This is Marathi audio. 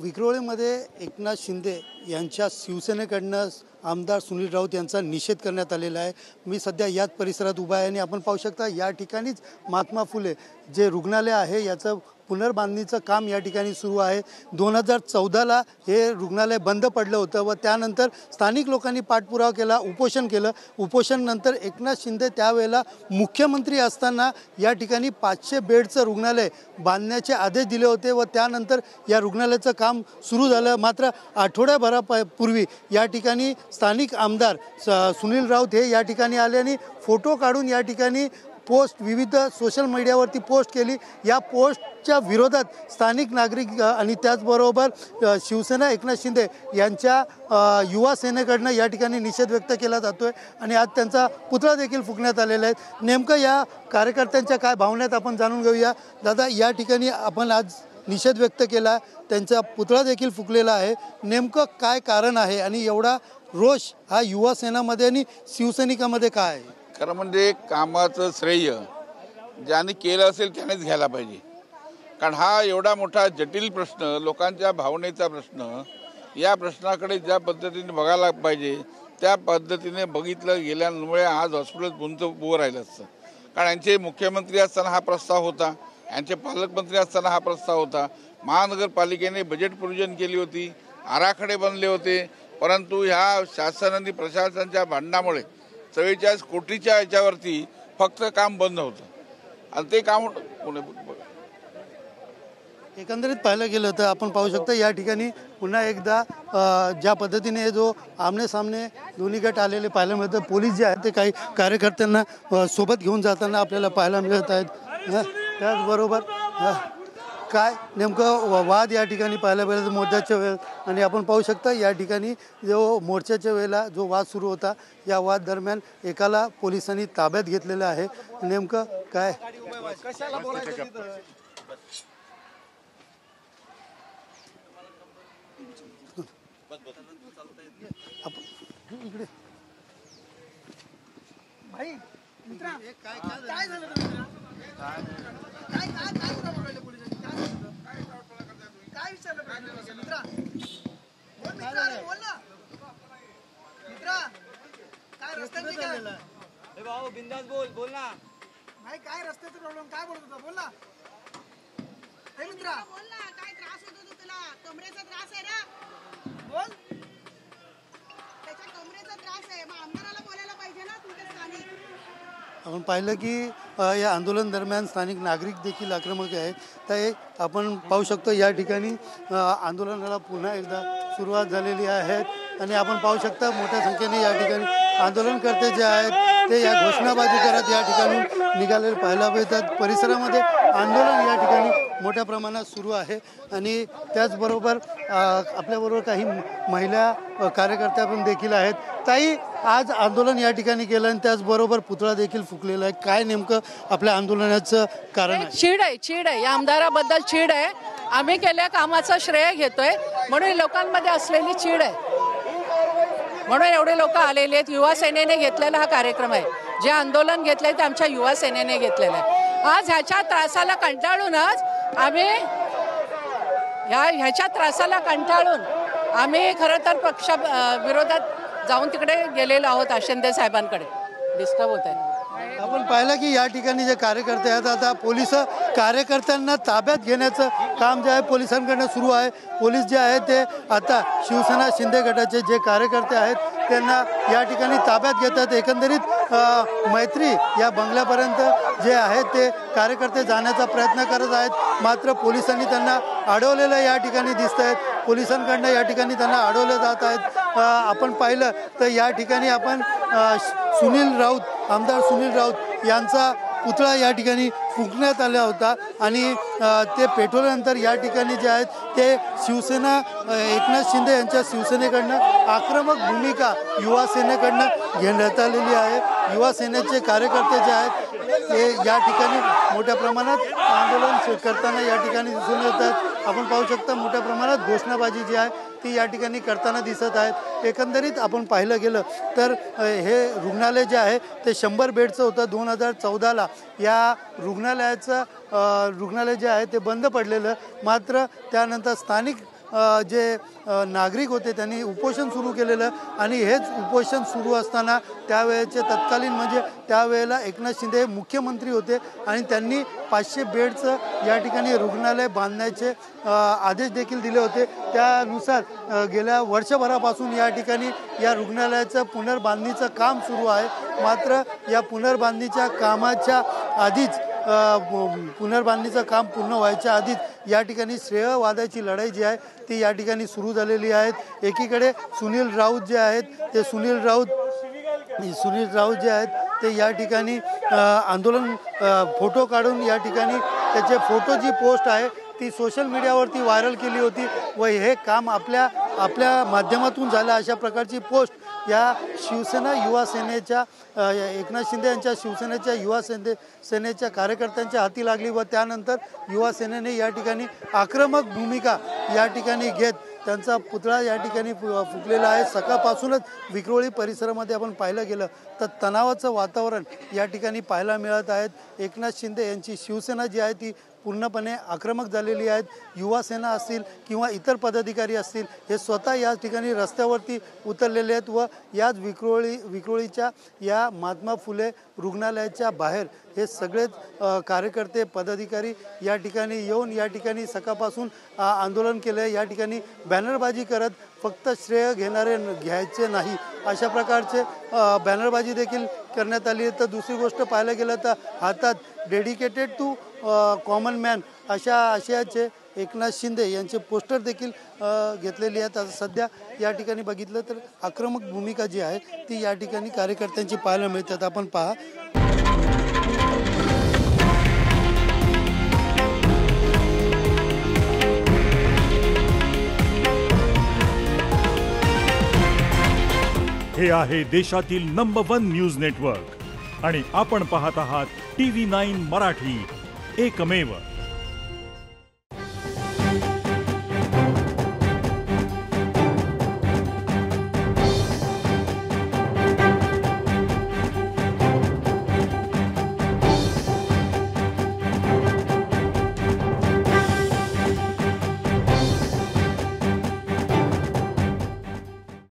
विक्रोळीमध्ये एकनाथ शिंदे यांच्या शिवसेनेकडनं आमदार सुनील राऊत यांचा निषेध करण्यात आलेला आहे। मी सध्या याच परिसरात उभा आहे आणि आपण पाहू शकता या ठिकाणीच महात्मा फुले जे रुग्णालय आहे याचं पुनर्बांधणीचं काम या ठिकाणी सुरू आहे। 2014ला हे रुग्णालय बंद पडलं होतं व त्यानंतर स्थानिक लोकांनी पाठपुरावा केला, उपोषण केलं। उपोषणानंतर एकनाथ शिंदे त्यावेळेला मुख्यमंत्री असताना या ठिकाणी 500 बेडचं रुग्णालय बांधण्याचे आदेश दिले होते व त्यानंतर या रुग्णालयाचं काम सुरू झालं। मात्र आठवड्याभरापूर्वी या ठिकाणी स्थानिक आमदार सुनील राऊत हे या ठिकाणी आले आणि फोटो काढून या ठिकाणी पोस्ट विविध सोशल मीडियावरती पोस्ट केली। या पोस्टच्या विरोधात स्थानिक नागरिक आणि त्याचबरोबर शिवसेना एकनाथ शिंदे यांच्या युवा सेनेकडनं या ठिकाणी निषेध व्यक्त केला जातोय आणि आज त्यांचा पुतळा देखील फुकण्यात आलेला आहे। नेमकं या कार्यकर्त्यांच्या काय भावना आहेत आपण जाणून घेऊया। दादा, या ठिकाणी आपण आज निषेध व्यक्त केला, त्यांचा पुतळा देखील फुकलेला आहे, नेमकं काय कारण आहे आणि एवढा रोष हा युवा सेनामध्ये आणि शिवसैनिकामध्ये काय आहे? खरं म्हणजे कामाचं श्रेय ज्याने केलं असेल त्यानेच घ्यायला पाहिजे, कारण हा एवढा मोठा जटिल प्रश्न, लोकांच्या भावनेचा प्रश्न, या प्रश्नाकडे ज्या पद्धतीने बघायला पाहिजे त्या पद्धतीने बघितलं गेल्यामुळे आज हॉस्पिटल उभं राहिलं असतं। कारण यांचे मुख्यमंत्री असताना हा प्रस्ताव होता, यांचे पालकमंत्री असताना हा प्रस्ताव होता, महानगरपालिकेने बजेट प्रोविजन केली होती, आराखडे बनले होते, परंतु ह्या शासन आणि प्रशासनाच्या भांडणामुळे 44 कोटीच्या याच्यावरती फक्त काम बंद होतं आणि ते काम एकंदरीत पाहिलं गेलं तर आपण पाहू शकता या ठिकाणी पुन्हा एकदा ज्या पद्धतीने जो आमने सामने दोन्ही गट आलेले पाहायला मिळतं। पोलीस जे आहेत ते काही कार्यकर्त्यांना सोबत घेऊन जाताना आपल्याला पाहायला मिळत आहेत। त्याचबरोबर काय नेमकं वाद या ठिकाणी पाहायला मिळतं मोर्चाच्या वेळेस आणि आपण पाहू शकता या ठिकाणी जो मोर्चाच्या वेळेला जो वाद सुरू होता या वाद दरम्यान एकाला पोलिसांनी ताब्यात घेतलेलं आहे। नेमकं काय इकडे भाई मित्रा काय झालं काय विचारलं मित्रा? बोल ना मित्रा, काय रस्त्याचं काय झालं? ए भाऊ बिंदास बोल ना भाई, काय रस्त्याचा प्रॉब्लेम काय बोलत होता? बोल ना हे मित्रा, बोल ना काय त्रास होतो तुला? कमरेचा त्रास आहे ना? बोल, त्याच्या कमरेचा त्रास आहे, मग आमदाराला बोलायला पाहिजे ना तुमच्या स्थानिक। आपण पाहिलं की या आंदोलन दरम्यान स्थानिक नागरिक देखील आक्रमक आहेत। तर आपण पाहू शकतो या ठिकाणी आंदोलनाला पुन्हा एकदा सुरुवात झालेली आहे आणि आपण पाहू शकता मोठ्या संख्येने या ठिकाणी आंदोलनकर्ते जे आहेत ते या घोषणाबाजी करत या ठिकाणी निघालेले पाहायला मिळतात। परिसरामध्ये आंदोलन या ठिकाणी मोठ्या प्रमाणात सुरू आहे आणि त्याचबरोबर आपल्याबरोबर काही महिला कार्यकर्त्या पण देखील आहेत। ताई, आज आंदोलन या ठिकाणी केलं आणि त्याचबरोबर पुतळा देखील फुकलेला आहे, काय नेमकं आपल्या आंदोलनाचं कारण आहे? चीड आहे या आमदाराबद्दल, चीड आहे। आम्ही केल्या कामाचं श्रेय घेतोय म्हणून लोकांमध्ये असलेली चीड आहे, म्हणून एवढे लोक आलेले आहेत। युवा सेनेने घेतलेला हा कार्यक्रम आहे, जे आंदोलन घेतलंय ते आमच्या युवा सेनेने घेतलेलं आहे। आज ह्याच्या त्रासाला कंटाळूनच ह्याच्या त्रासाला कंटाळून आम्ही खरं तर पक्षा विरोधात जाऊन तिकडे गेलेलो आहोत, शिंदे साहेबांकडे। डिस्टर्ब होत आहे। आपण पाहिलं की या ठिकाणी जे कार्यकर्ते आहेत आता पोलीस कार्यकर्त्यांना ताब्यात घेण्याचं काम जे आहे पोलिसांकडनं सुरू आहे। पोलीस जे आहे ते आता शिवसेना शिंदे गटाचे जे कार्यकर्ते आहेत त्यांना या ठिकाणी ताब्यात घेतात। एकंदरीत मैत्री या बंगल्यापर्यंत जे आहेत ते कार्यकर्ते जाण्याचा प्रयत्न करत आहेत, मात्र पोलिसांनी त्यांना अडवलेलं या ठिकाणी दिसत आहेत। पोलिसांकडनं या ठिकाणी त्यांना अडवलं जात आहेत। आपण पाहिलं तर या ठिकाणी आपण सुनील राऊत, आमदार सुनील राऊत यांचा पुतळा या ठिकाणी फुंकण्यात आला होता आणि ते पेटवल्यानंतर या ठिकाणी जे आहेत ते शिवसेना एकनाथ शिंदे यांच्या शिवसेनेकडनं आक्रमक भूमिका युवा सेनेकडनं घेण्यात आलेली आहे। युवा सेनेचे कार्यकर्ते जे आहेत ते या ठिकाणी मोठ्या प्रमाणात आंदोलन करताना या ठिकाणी दिसून येत आहेत। आपण पाहू शकता मोठ्या प्रमाणात घोषणाबाजी जी आहे ती या ठिकाणी करताना दिसत आहेत। एकंदरीत आपण पाहिलं गेलं तर हे रुग्णालय जे आहे ते 100 बेडचं होतं। 2014ला या रुग्णालयाचं रुग्णालय जे आहे ते बंद पडलेलं, मात्र त्यानंतर स्थानिक जे नागरिक होते त्यांनी उपोषण सुरू केलेलं आणि हेच उपोषण सुरू असताना त्यावेळेचे तत्कालीन म्हणजे त्यावेळेला एकनाथ शिंदे हे मुख्यमंत्री होते आणि त्यांनी 500 बेडचं या ठिकाणी रुग्णालय बांधण्याचे आदेश देखील दिले होते। त्यानुसार गेल्या वर्षभरापासून या ठिकाणी या रुग्णालयाचं पुनर्बांधणीचं काम सुरू आहे। मात्र या पुनर्बांधणीच्या कामाच्या आधीच पुनर्बांधणीचं काम पूर्ण व्हायच्या आधीच या ठिकाणी श्रेयवादाची लढाई जी आहे ती या ठिकाणी सुरू झालेली आहे। एकीकडे सुनील राऊत जे आहेत ते सुनील राऊत जे आहेत ते या ठिकाणी आंदोलन फोटो काढून या ठिकाणी त्याचे फोटोची पोस्ट आहे ती सोशल मीडियावरती व्हायरल केली होती व हे काम आपल्या माध्यमातून झालं अशा प्रकारची पोस्ट या शिवसेना युवा सेनेच्या एकनाथ शिंदे यांच्या शिवसेनेच्या युवा सेनेच्या कार्यकर्त्यांच्या हाती लागली व त्यानंतर युवा सेनेने या ठिकाणी आक्रमक भूमिका या ठिकाणी घेत त्यांचा पुतळा या ठिकाणी फुकलेला आहे। सकाळपासूनच विक्रोळी परिसरामध्ये आपण पाहिलं गेलं तर तणावाचं वातावरण या ठिकाणी पाहायला मिळत आहेत। एकनाथ शिंदे यांची शिवसेना जी आहे ती पूर्णपणे आक्रमक झालेली आहेत। युवा सेना असतील किंवा इतर पदाधिकारी असतील हे स्वतः या ठिकाणी रस्त्यावरती उतरलेले आहेत व याच विक्रोळीच्या या महात्मा फुले रुग्णालयाच्या बाहेर हे सगळेच कार्यकर्ते पदाधिकारी या ठिकाणी येऊन या ठिकाणी सकाळपासून आंदोलन केले। या ठिकाणी बॅनरबाजी करत फक्त श्रेय घ्यायचे नाही अशा प्रकारचे बॅनरबाजी देखील करण्यात आली। तर दुसरी गोष्ट पाहायला गेलं तर हातात डेडिकेटेड टू कॉमन मॅन अशा आशयाचे एकनाथ शिंदे यांचे पोस्टर देखील घेतलेली आहेत। आता सध्या या ठिकाणी बघितलं तर आक्रमक भूमिका जी आहे ती या ठिकाणी कार्यकर्त्यांची पाहायला मिळतात। आपण पहा हे आहे देशातील नंबर 1 न्यूज नेटवर्क आणि आपण पाहत आहात TV9 मराठी, एकमेव।